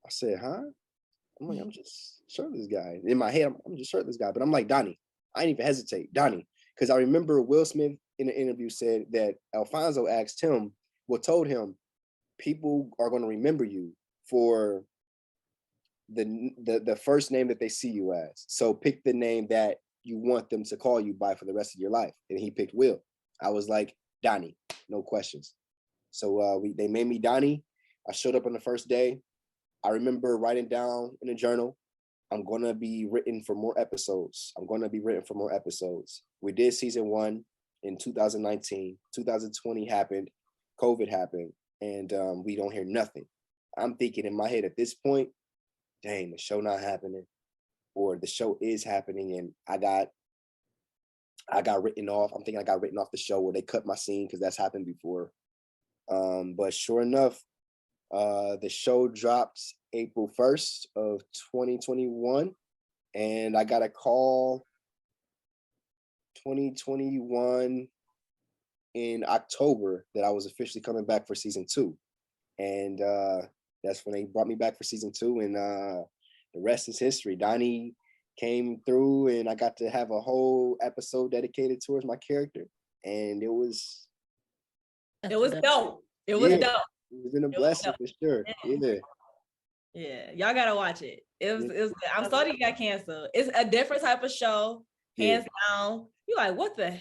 I said, "Huh?" I'm like, "I'm just shirtless guy." In my head, I'm just shirtless guy. But I'm like, Donnie. I didn't even hesitate, Donnie. Because I remember Will Smith in an interview said that Alfonso asked him, told him, people are going to remember you for the first name that they see you as. So pick the name that you want them to call you by for the rest of your life. And he picked Will. I was like, Donnie, no questions. So they made me Donnie. I showed up on the first day. I remember writing down in a journal, I'm going to be written for more episodes. We did season 1 in 2019. 2020 happened. COVID happened. And we don't hear nothing. I'm thinking in my head at this point, dang, the show not happening, or the show is happening, and I got written off. I'm thinking I got written off the show, where they cut my scene, because that's happened before. But sure enough, the show dropped April 1st of 2021, and I got a call 2021 in October that I was officially coming back for season 2. And that's when they brought me back for season 2, and the rest is history. Donnie came through, and I got to have a whole episode dedicated towards my character, and it was
dope. It was dope.
It's been a blessing for sure.
Yeah, y'all gotta watch it. It was. I'm sorry you got canceled. It's a different type of show, hands down. You like, what the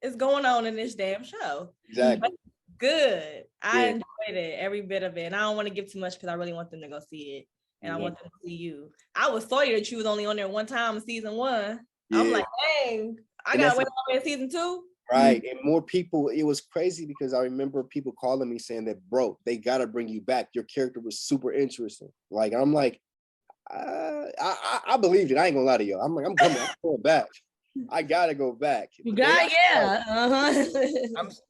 is going on in this damn show?
Exactly.
But good. I enjoyed it, every bit of it. And I don't want to give too much, because I really want them to go see it. And I want them to see you. I was sorry that you was only on there one time in season 1. I'm like, dang, I gotta wait on season 2.
Right. And more people, it was crazy, because I remember people calling me saying that, bro, they gotta bring you back. Your character was super interesting. Like, I'm like, I believed it. I ain't gonna lie to you. I'm like, I'm coming. I'm going back. I gotta go back.
You got,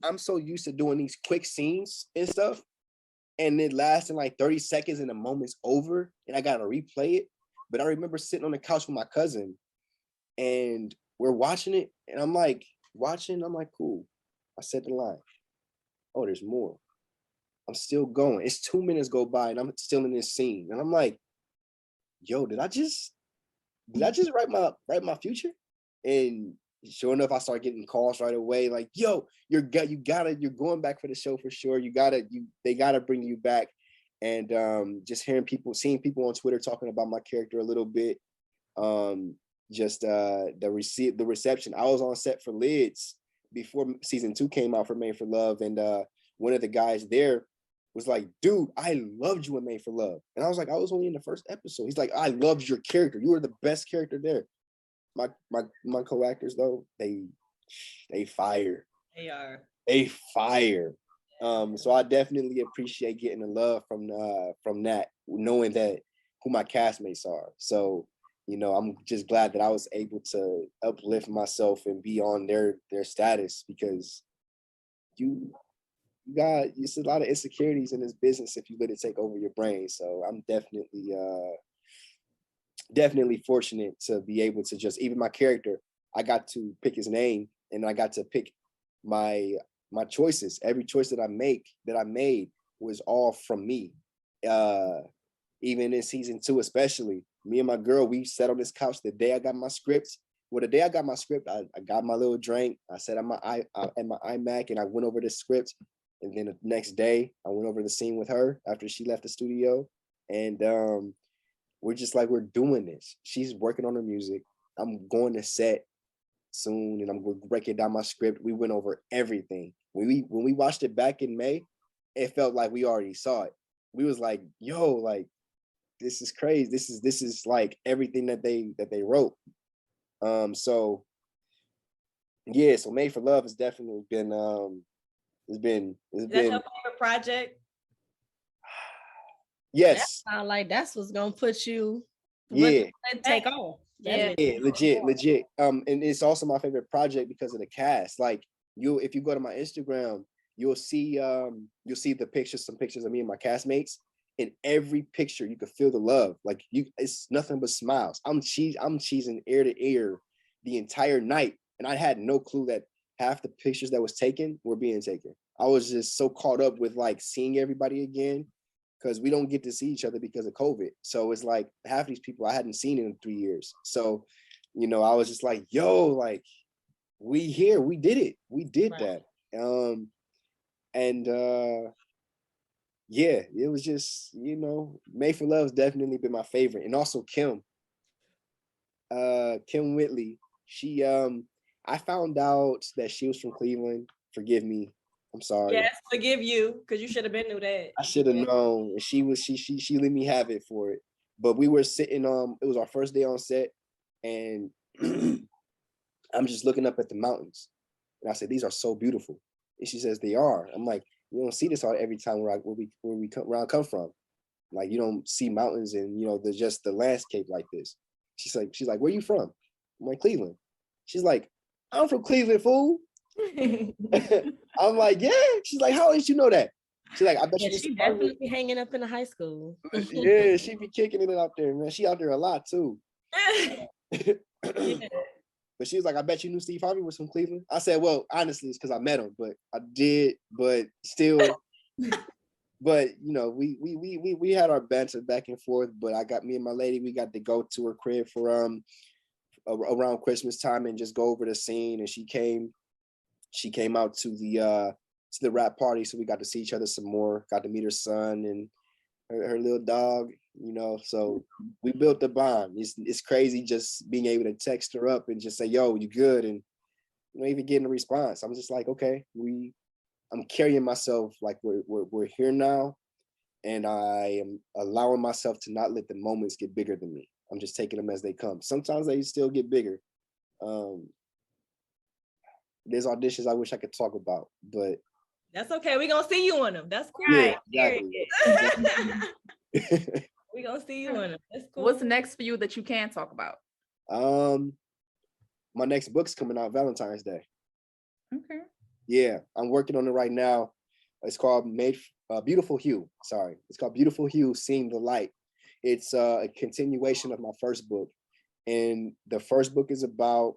I'm so used to doing these quick scenes and stuff, and it lasting like 30 seconds and the moment's over, and I gotta replay it. But I remember sitting on the couch with my cousin, and we're watching it, and I'm like, cool. I said the line. Oh, there's more. I'm still going. It's 2 minutes go by, and I'm still in this scene, and I'm like, yo, did I just write my future? And sure enough, I started getting calls right away, like, yo, you're going back for the show for sure. They gotta bring you back. And just seeing people on Twitter talking about my character a little bit. Just the reception. I was on set for Lids before season 2 came out for Made for Love, and one of the guys there was like, dude, I loved you in Made for Love. And I was like, I was only in the first episode. He's like, I loved your character. You were the best character there. My co-actors though, they fire. They fire. So I definitely appreciate getting the love from that, knowing that who my castmates are. So, I'm just glad that I was able to uplift myself and be on their status, because it's a lot of insecurities in this business if you let it take over your brain. So I'm definitely fortunate to be able to just, even my character, I got to pick his name, and I got to pick my choices. Every choice that I made was all from me. Even in season 2, especially, me and my girl, we sat on this couch the day I got my script. Well, the day I got my script, I got my little drink. I sat at my iMac, and I went over the script. And then the next day, I went over the scene with her after she left the studio. And we're just like, we're doing this. She's working on her music. I'm going to set soon, and I'm breaking down my script. We went over everything. When we watched it back in May, it felt like we already saw it. We was like, yo, like, this is crazy. This is like everything that they wrote. So yeah, so Made for Love has definitely been Is that
your favorite project?
Yes.
Sound like that's what's gonna put you.
Yeah.
Take off.
Yeah.
Yeah, legit. And it's also my favorite project because of the cast. Like if you go to my Instagram, you'll see the pictures, some pictures of me and my castmates. In every picture, you can feel the love. Like it's nothing but smiles. I'm cheesing ear to ear the entire night, and I had no clue that half the pictures that was taken were being taken. I was just so caught up with like seeing everybody again, because we don't get to see each other because of COVID. So it's like half these people I hadn't seen in 3 years. So, I was just like, yo, like we here, we did it. We did
Right.
that. And yeah, it was just, Made for Love's definitely been my favorite. And also Kim Whitley, she I found out that she was from Cleveland. Forgive me. I'm sorry.
Yes, forgive you, because you should have been knew that.
I should have known. And she let me have it for it. But we were sitting it was our first day on set, and I'm just looking up at the mountains. And I said, these are so beautiful. And she says they are. I'm like, you don't see this all every time where I come from. Like you don't see mountains and there's just the landscape like this. She's like, where you from? I'm like, Cleveland. She's like, I'm from Cleveland, fool. I'm like, yeah. She's like, how did you know that? She's like, I bet
Yeah,
you.
she definitely hanging up in the high school.
Yeah, she be kicking it out there, man. She out there a lot too. But she was like, I bet you knew Steve Harvey was from Cleveland. I said, well, honestly, it's because I met him, but I did, but still. But we had our banter back and forth. But me and my lady, we got to go to her crib for around Christmas time and just go over the scene. And she came out to the rap party, so we got to see each other some more. Got to meet her son and her little dog. So we built a bond. It's crazy just being able to text her up and just say, "Yo, you good?" And even getting a response. I'm just like, okay, I'm carrying myself like we're here now, and I am allowing myself to not let the moments get bigger than me. I'm just taking them as they come. Sometimes they still get bigger. There's auditions I wish I could talk about, but
That's okay. We're gonna see you on them. That's cool.
yeah, exactly.
We're gonna see you on them. That's cool.
What's next for you that you can talk about?
My next book's coming out Valentine's Day.
Okay.
Yeah, I'm working on it right now. It's called Beautiful Hue. Sorry, it's called Beautiful Hue, Seeing the Light. It's a continuation of my first book, and the first book is about,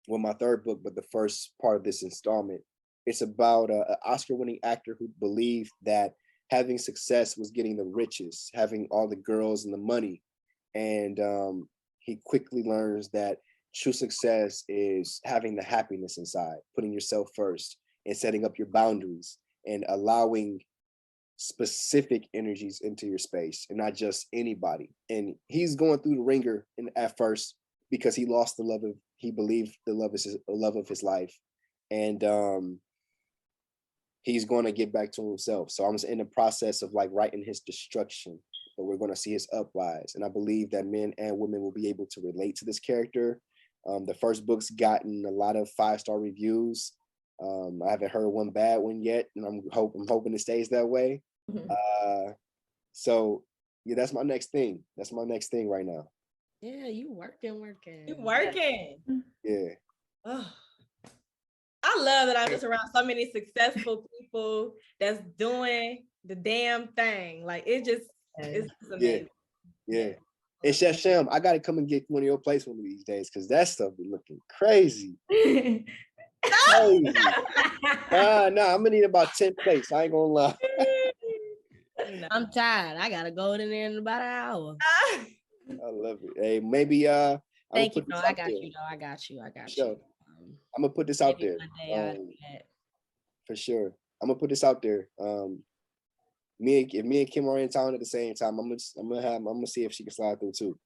well, my third book, but the first part of this installment, it's about an Oscar-winning actor who believed that having success was getting the riches, having all the girls and the money, and he quickly learns that true success is having the happiness inside, putting yourself first and setting up your boundaries and allowing specific energies into your space and not just anybody. And he's going through the ringer at first because he lost he believed the love of his life. And he's going to get back to himself. So I'm in the process of like writing his destruction, but we're going to see his uprise. And I believe that men and women will be able to relate to this character. The first book's gotten a lot of 5-star reviews. I haven't heard one bad one yet, and I'm hoping it stays that way. So yeah, that's my next thing. That's my next thing right now.
Yeah, you working.
You working.
Yeah.
Oh, I love that I'm just around so many successful people that's doing the damn thing. Like it's just amazing.
Yeah. And Chef Sham, I gotta come and get one of your plates one of these days because that stuff be looking crazy. Crazy. I'm gonna need about 10 plates. I ain't gonna lie.
I'm tired. I gotta go in there in about an hour.
I love it. Hey, maybe
Thank you. No, I got you. No, I got you.
Sure. I'm gonna put this out there. For sure. I'm gonna put this out there. If me and Kim are in town at the same time, I'm gonna see if she can slide through too.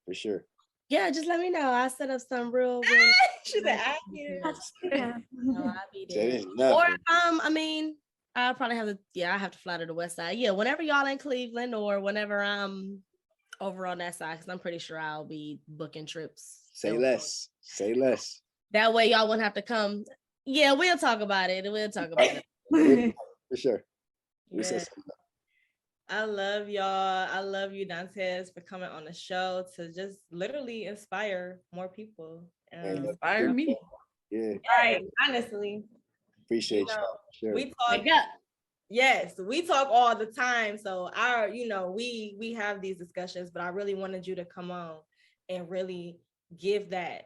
For sure.
Yeah, just let me know. I'll set up some real
She's like, I can.
No, I'll be
So
there.
it ain't nothing.
Or I'll probably have I have to fly to the west side. Yeah, whenever y'all in Cleveland or whenever I'm over on that side, because I'm pretty sure I'll be booking trips.
Say less.
That way y'all won't have to come. Yeah, we'll talk about it. For sure.
We said
I love y'all. I love you, Dantes, for coming on the show to just literally inspire more people.
And
Inspire me.
Yeah,
Right, honestly.
appreciate
You know,
y'all. Sure.
We talk, yes, we talk all the time. So we have these discussions, but I really wanted you to come on and really give that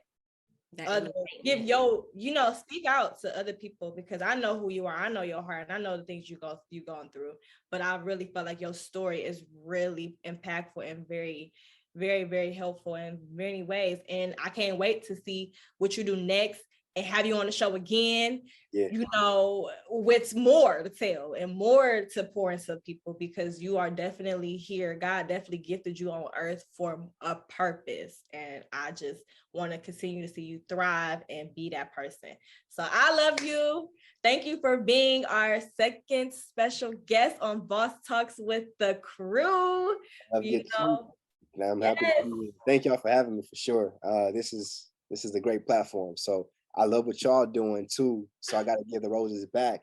give your, speak out to other people, because I know who you are. I know your heart. And I know the things you've gone through, but I really felt like your story is really impactful and very, very, very helpful in many ways. And I can't wait to see what you do next and have you on the show again,
Yeah.
with more to tell and more to pour into people, because you are definitely here. God definitely gifted you on earth for a purpose. And I just want to continue to see you thrive and be that person. So I love you. Thank you for being our second special guest on Boss Talks with the Crew.
Love you too. And I'm happy to be here. Thank y'all for having me for sure. This is a great platform. So I love what y'all doing too. So I got to give the roses back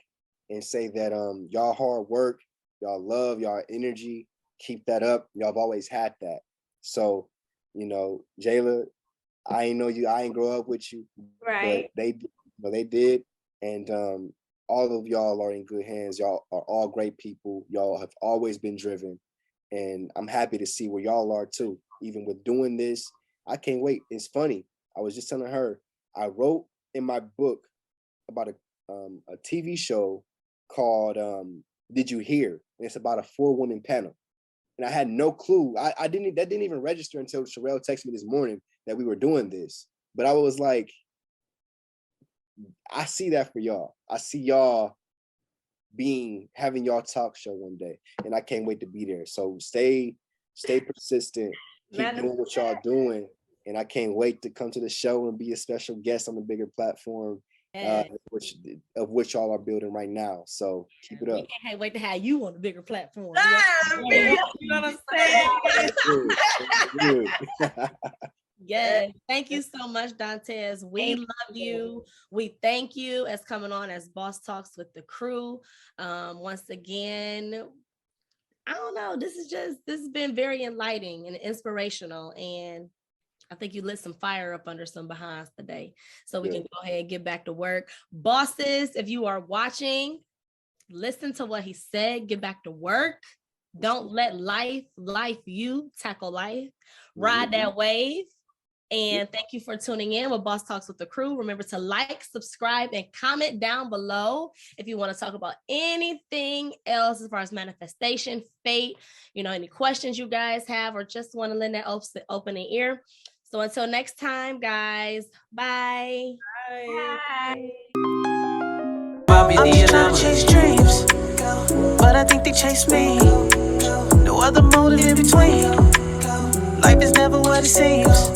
and say that y'all hard work, y'all love, y'all energy, keep that up. Y'all have always had that. So, Jayla, I ain't know you, I ain't grow up with you.
Right.
But they did. And all of y'all are in good hands. Y'all are all great people. Y'all have always been driven. And I'm happy to see where y'all are too. Even with doing this, I can't wait. It's funny. I was just telling her, I wrote in my book about a TV show called Did You Hear? And it's about a 4-woman panel. And I had no clue. That didn't even register until Sherelle texted me this morning that we were doing this. But I was like, I see that for y'all. I see y'all having y'all talk show one day. And I can't wait to be there. So stay persistent. Keep doing what y'all doing. And I can't wait to come to the show and be a special guest on the bigger platform, of which y'all are building right now. So keep it up.
We can't wait to have you on the bigger platform.
You know what I'm saying?
Yes. Thank you so much, Dantes. We love you. We thank you as coming on as Boss Talks with the Crew. Once again, I don't know. This has been very enlightening and inspirational. And I think you lit some fire up under some behinds today. So we can go ahead and get back to work. Bosses, if you are watching, listen to what he said, get back to work. Don't let life you, tackle life, ride that wave. And thank you for tuning in with Boss Talks with the Crew. Remember to like, subscribe, and comment down below if you want to talk about anything else as far as manifestation, fate, any questions you guys have, or just want to lend that open ear. So until next time, guys, bye.
Bye.
I'm just trying to chase dreams, but I think they chase me. No other motive in between. Life is never what it seems.